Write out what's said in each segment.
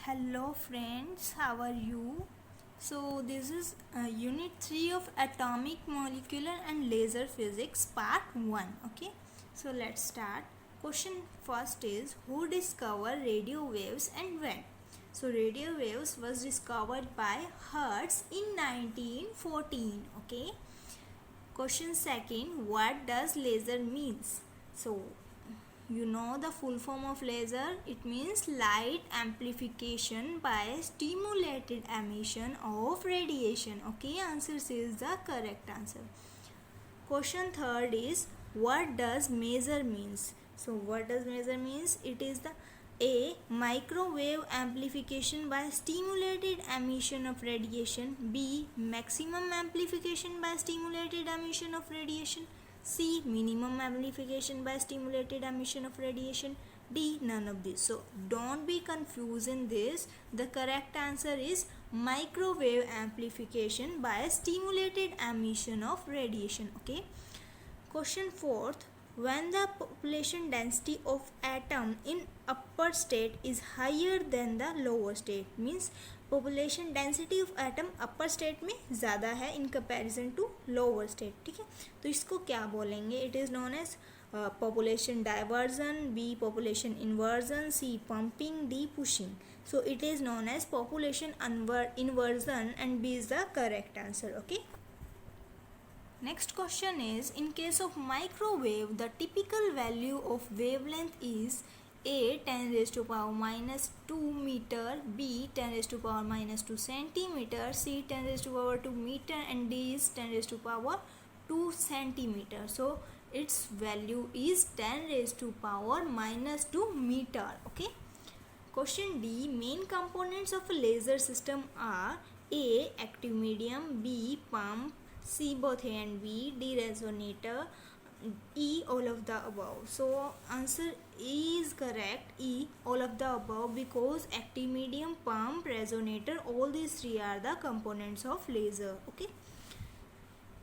Hello friends, how are you? So this is unit 3 of atomic, molecular and laser physics part 1. Okay, so let's start. Question first is, who discovered radio waves and when? So radio waves was discovered by Hertz in 1914. Okay. Question second, what does laser means? So you know the full form of laser. It means light amplification by stimulated emission of radiation. Okay, answer is the correct answer. Question third is, what does maser means? So what does maser means? It is the a microwave amplification by stimulated emission of radiation, b maximum amplification by stimulated emission of radiation, c minimum amplification by stimulated emission of radiation, d none of this. So don't be confused in this. The correct answer is microwave amplification by stimulated emission of radiation. Okay. Question fourth, when the population density of atom in upper state is higher than the lower state, means population density of atom upper state में ज़्यादा है in comparison to lower state. ठीक है, तो इसको क्या बोलेंगे? It is known as population diversion, B population inversion, C pumping, D pushing. So it is known as population inversion and B is the correct answer. Okay. Next question is, in case of microwave, the typical value of wavelength is A 10 raised to power minus 2 meter, B 10 raised to power minus 2 centimeter, C 10 raised to power 2 meter and D is 10 raised to power 2 centimeter. So its value is 10 raised to power minus 2 meter. Okay. Question D, main components of a laser system are A active medium, B pump, C both A and B, D resonator, E all of the above. So answer E is correct, E all of the above, because active medium, pump, resonator, all these three are the components of laser. Okay.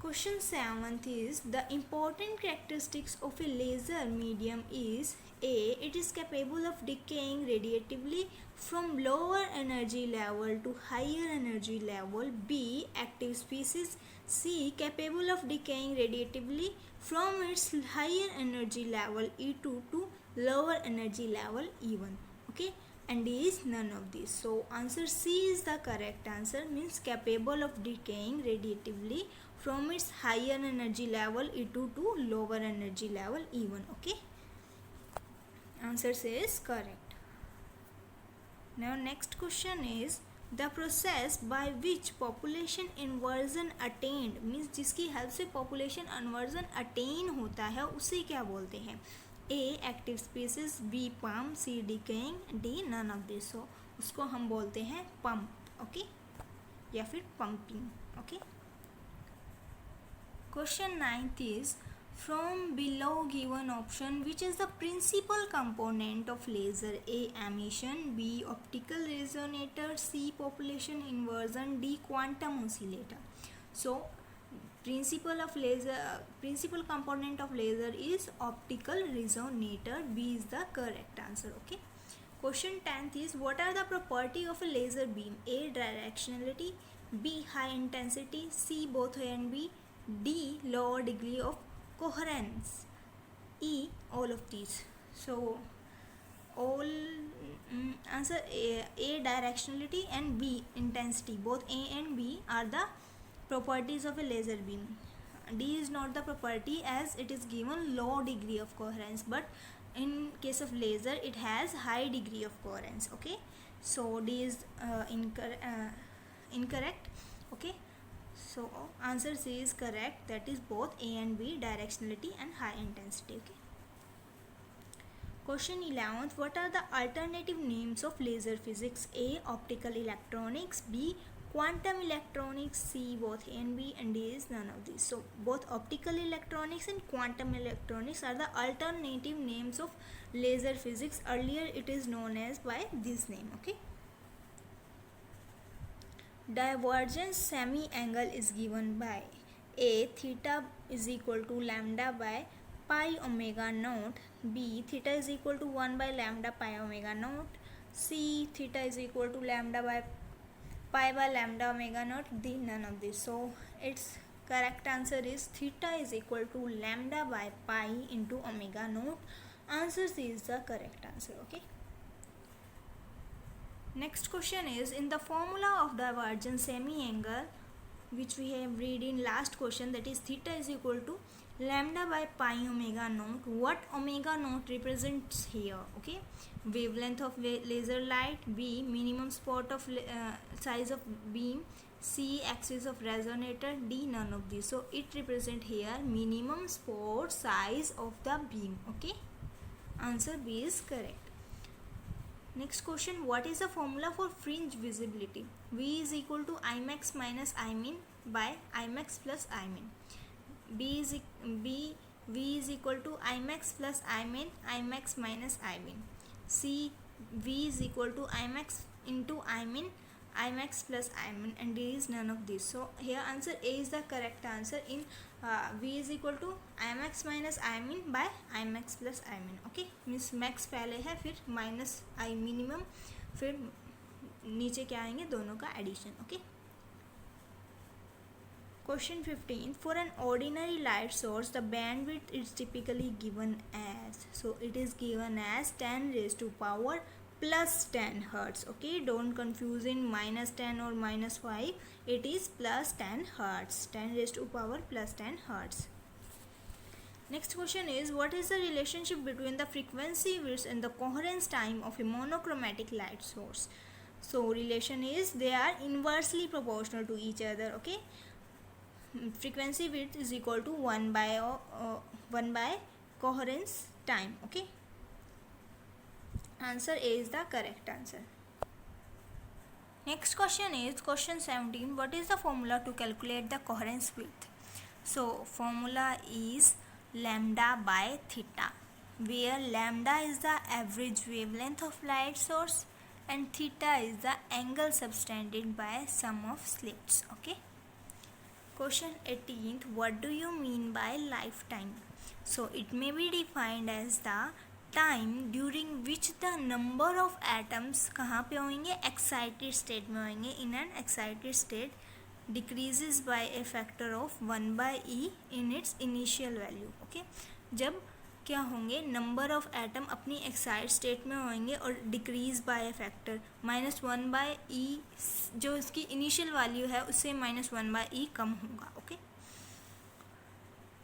Question 7th is, the important characteristics of a laser medium is A. It is capable of decaying radiatively from lower energy level to higher energy level. B. Active species. C. Capable of decaying radiatively from its higher energy level E2 to lower energy level E1. Okay, and D is none of these. So answer C is the correct answer, means capable of decaying radiatively from its higher energy level E2 to lower energy level E1. Okay, answer C is correct. Now next question is, the process by which population inversion attained, means जिसकी help से population inversion attain होता है उसे क्या बोलते हैं? A active species, B pump, C decaying, D none of this. So उसको हम बोलते हैं pump. Okay, या फिर pumping. Okay. Question 9th is, from below given option, which is the principal component of laser? A emission, B optical resonator, C population inversion, D quantum oscillator. So principal component of laser is optical resonator. B is the correct answer. Okay. Question 10th is, what are the property of a laser beam? A directionality, B high intensity, C both A and B, D lower degree of coherence, E all of these. So all answer A directionality and B intensity, both A and B are the properties of a laser beam. D is not the property as it is given low degree of coherence, but in case of laser it has high degree of coherence. Okay, so D is incorrect. Okay, so answer C is correct, that is both A and B, directionality and high intensity. Okay. Question 11th, what are the alternative names of laser physics? A optical electronics, B quantum electronics, C both A and B, and D is none of these. So both optical electronics and quantum electronics are the alternative names of laser physics. Earlier it is known as by this name. Okay. Divergence semi angle is given by A theta is equal to lambda by pi omega naught, B theta is equal to 1 by lambda pi omega naught, C, theta is equal to lambda by pi by lambda omega naught, D, none of this. So its correct answer is theta is equal to lambda by pi into omega naught. Answer C is the correct answer. Okay. Next question is, in the formula of divergent semi-angle, which we have read in last question, that is theta is equal to lambda by pi omega naught, what omega naught represents here? Okay, wavelength of laser light, B, minimum spot of size of beam, C, axis of resonator, D, none of these. So it represent here minimum spot size of the beam. Okay, answer B is correct. Next question, what is the formula for fringe visibility? V is equal to Imax minus Imin by Imax plus Imin. V is equal to Imax plus Imin, Imax minus Imin. C, V is equal to Imax into Imin, Imax plus Imin, and D is none of these. So here answer A is the correct answer. In V is equal to Imax minus Imin by Imax plus Imin. Okay, means max पहले है फिर minus I minimum फिर नीचे क्या आएंगे दोनों का addition. Okay. Question 15. For an ordinary light source, the bandwidth is typically given as, so it is given as 10 raised to power plus 10 hertz. Okay, don't confuse in minus 10 or minus 5. It is plus 10 hertz. 10 raised to power plus 10 hertz. Next question is, what is the relationship between the frequency width and the coherence time of a monochromatic light source? So relation is they are inversely proportional to each other. Okay, frequency width is equal to 1 by coherence time. Okay, answer A is the correct answer. Next question is question 17. What is the formula to calculate the coherence width? So formula is lambda by theta, where lambda is the average wavelength of light source and theta is the angle subtended by sum of slits. Okay. Question 18th. What do you mean by lifetime? So it may be defined as the time during which the number of atoms कहाँ पे होंगे, excited state में होंगे. In an excited state decreases by a factor of 1 by e in its initial value. Okay, जब क्या होंगे, number of atom अपनी excite state में होंगे और decrease by a factor -1 by e, जो इसकी इनिशियल वैल्यू है उससे -1 बाय ई कम होगा. Okay.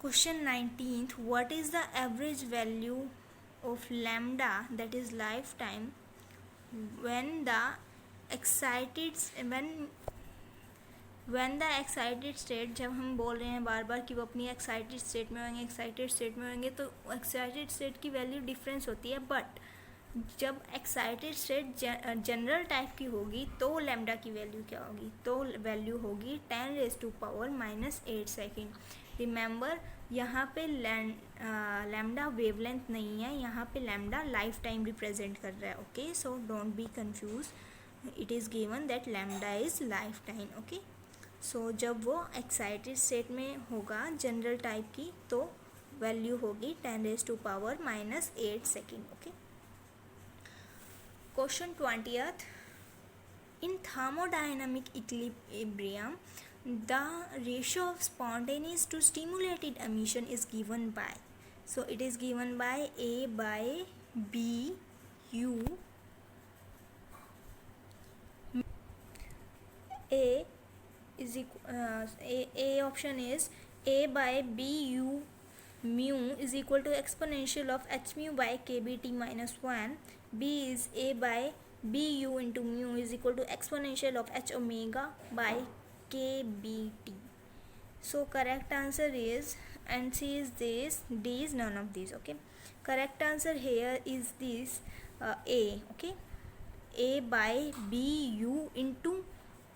Question 19th. What is the average value of lambda, that is life time, when the excited state, जब हम बोल रहे हैं बार बार कि वो अपनी एक्साइटेड स्टेट में होंगे तो एक्साइटेड स्टेट की वैल्यू डिफरेंस होती है. बट जब एक्साइटेड स्टेट जनरल टाइप की होगी तो लैम्डा की वैल्यू क्या होगी, तो वैल्यू होगी 10 raised to power -8 second. Remember यहाँ पे लैम्डा वेवलेंथ नहीं है, यहाँ पे लैम्डा लाइफ टाइम रिप्रेजेंट कर रहा है. Okay, so don't be confuse. It is given that lambda is life time. Okay, so जब वो एक्साइटेड स्टेट में होगा जनरल टाइप की तो वैल्यू होगी 10 raised to power -8 second. Okay. Question 20th. In thermodynamic equilibrium, the ratio of spontaneous to stimulated emission is given by, so it is given by A by B U. A option is A by B U mu is equal to exponential of h mu by kBt -1. B is A by B U into mu is equal to exponential of h omega by kBt. So correct answer is, and C is this, D is none of these. Okay, correct answer here is this A. Okay, A by B U into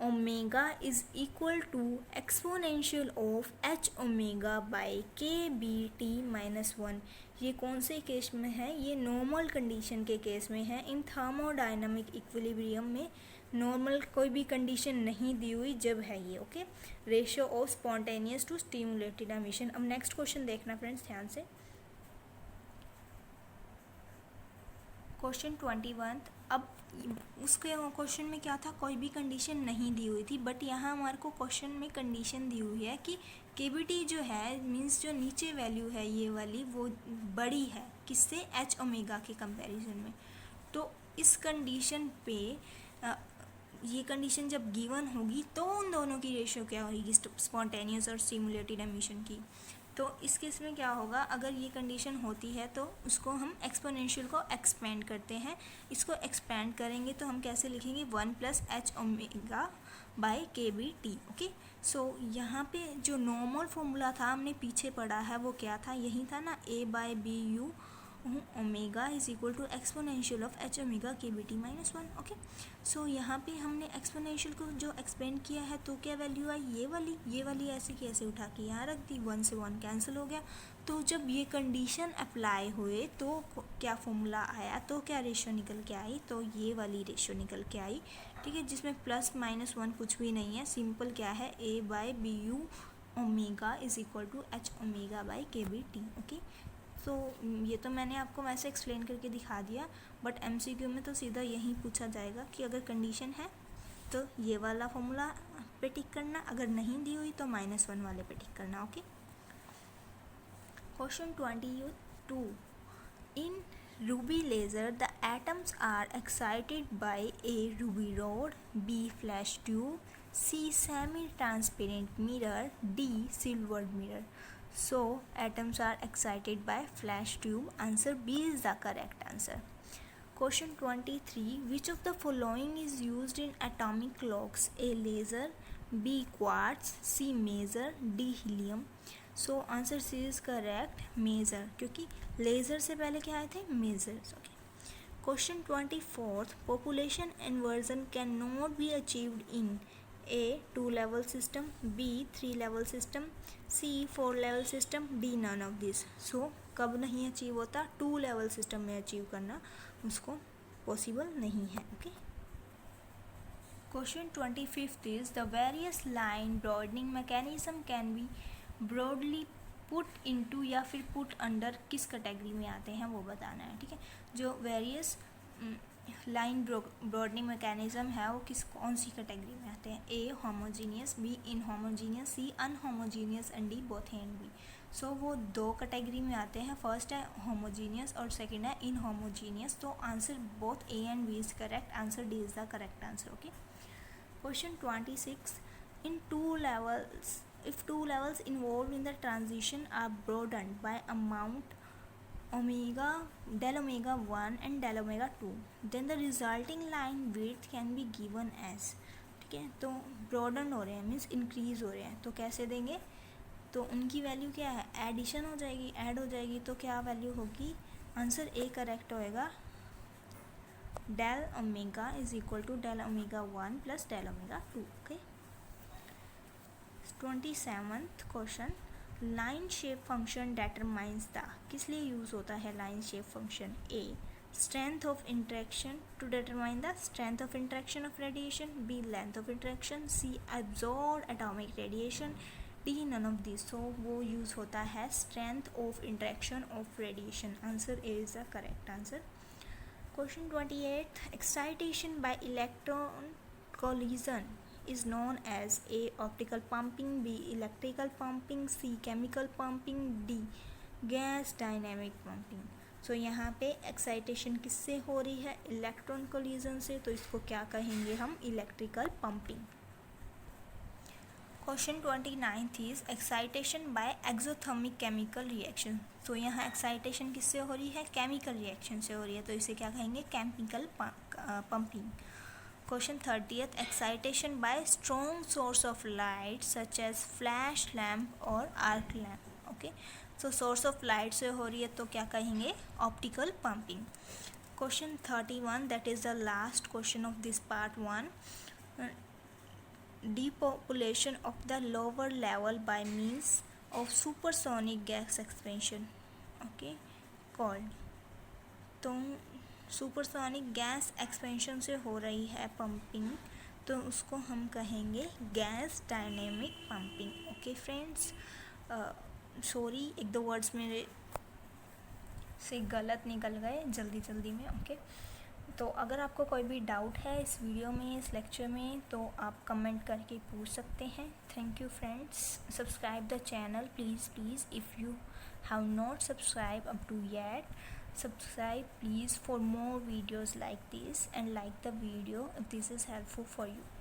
omega is equal to exponential of h omega by kBt -1. ये कौन से case में है, ये normal condition के case में है. इन थर्मोडायनामिक इक्विलिब्रियम में नॉर्मल कोई भी कंडीशन नहीं दी हुई जब है ये. Okay, ratio of spontaneous to stimulated emission. अब नेक्स्ट क्वेश्चन देखना फ्रेंड्स ध्यान से. क्वेश्चन 21. अब उसके क्वेश्चन में क्या था, कोई भी कंडीशन नहीं दी हुई थी, बट यहाँ हमारे को क्वेश्चन में कंडीशन दी हुई है कि केबीटी जो है मीन्स जो नीचे वैल्यू है ये वाली वो बड़ी है किससे, एच ओमेगा के कंपैरिजन में। तो इस कंडीशन पे ये कंडीशन जब गिवन होगी तो उन दोनों की रेशियो क्या होगी, स्पॉन्टेनियस और सिमुलेटेड एमिशन की। तो इस केस में क्या होगा, अगर ये कंडीशन होती है तो उसको हम एक्सपोनेंशियल को एक्सपेंड करते हैं। इसको एक्सपेंड करेंगे तो हम कैसे लिखेंगे, 1 + h ओमेगा बाय के बी टी। ओके, सो यहाँ पे जो नॉर्मल फॉर्मूला था हमने पीछे पढ़ा है वो क्या था, यही था ना, A/BU omega is equal to exponential of h omega K B T -1। Okay, so यहाँ पे हमने एक्सपोनेंशियल को जो एक्सपेंड किया है तो क्या वैल्यू आई, ये वाली ऐसे कैसे उठा के यहाँ रख दी, 1 से 1 कैंसिल हो गया। तो जब ये कंडीशन अप्लाई हुए तो क्या फॉर्मूला आया, तो क्या रेशियो निकल के आई, तो ये वाली रेशियो निकल के आई। ठीक है, जिसमें +-1 कुछ भी नहीं है, सिंपल क्या है, A/BU omega is equal to h omega by K B T. Okay, so ये तो मैंने आपको वैसे एक्सप्लेन करके दिखा दिया, बट MCQ में तो सीधा यही पूछा जाएगा कि अगर कंडीशन है तो ये वाला फॉर्मूला पे टिक करना, अगर नहीं दी हुई तो -1 वाले पे टिक करना। Okay, question 22, in ruby laser the atoms are excited by a ruby rod, B flash tube, C semi transparent mirror, D silver mirror. So atoms are excited by flash tube. Answer B is the correct answer. Question 23. Which of the following is used in atomic clocks? A laser, B quartz, C maser, D helium. So answer C is correct, maser, क्योंकि laser से पहले क्या आए थे, masers. Okay. Question 24. Population inversion cannot be achieved in A 2-level system, B 3-level system, C 4-level system, D none of this. So कब नहीं achieve होता, 2-level system में अचीव करना उसको पॉसिबल नहीं है। Okay, question 25 is the various line broadening mechanism can be broadly put into या फिर पुट अंडर किस कैटेगरी में आते हैं वो बताना है। ठीक है, जो वेरियस लाइन ब्रॉडनिंग मैकेनिज्म है वो कौन सी कैटेगरी में आते हैं, A homogeneous, B inhomogeneous, C unhomogeneous and D both A and B. So वो 2 कैटेगरी में आते हैं, फर्स्ट है होमोजीनियस और सेकंड है इनहोमोजीनियस। तो answer both A and B is correct, answer D is the correct answer. Okay, question 26, in 2 levels, if 2 levels involved in the transition are broadened by amount omega, del omega 1 and del omega 2, then the resulting line width can be given as। ठीक है, तो broaden हो रहे हैं means increase हो रहे हैं, तो कैसे देंगे, तो उनकी वैल्यू क्या है, एडिशन हो जाएगी, ऐड हो जाएगी, तो क्या वैल्यू होगी, आंसर A करेक्ट होएगा, del omega is equal to del omega 1 plus del omega 2। Okay, 27th question, line shape function determines the, किस लिए यूज़ होता है line shape function, A strength of interaction to determine the strength of interaction of radiation, B length of interaction, C absorb atomic radiation, D none of this. So वो use होता है strength of interaction of radiation, answer A is the correct answer. Question 28, excitation by electron collision is known as A optical pumping, B electrical pumping, C chemical pumping, D gas dynamic pumping। सो यहाँ पे excitation किससे हो रही है, electron collision से, तो इसको क्या कहेंगे हम, electrical pumping. Question 29 is excitation by exothermic chemical reaction. तो यहाँ एक्साइटेशन किससे हो रही है, केमिकल रिएक्शन से हो रही है, तो इसे क्या कहेंगे, chemical pumping. Question 30, excitation by strong source of light such as flash lamp और arc lamp. Okay, so source of light से हो रही है तो क्या कहेंगे, optical pumping. Question 31, that is the last question of this part 1, depopulation of the lower level by means of supersonic gas expansion, okay, called। तो supersonic gas expansion से हो रही है पंपिंग, तो उसको हम कहेंगे gas dynamic pumping. Okay friends, sorry एक दो वर्ड्स मेरे से गलत निकल गए जल्दी में। ओके, तो अगर आपको कोई भी डाउट है इस वीडियो में, इस लेक्चर में, तो आप कमेंट करके पूछ सकते हैं. Thank you friends. Subscribe the channel please if you have not subscribed up to yet. Subscribe please for more videos like this, and like the video if this is helpful for you.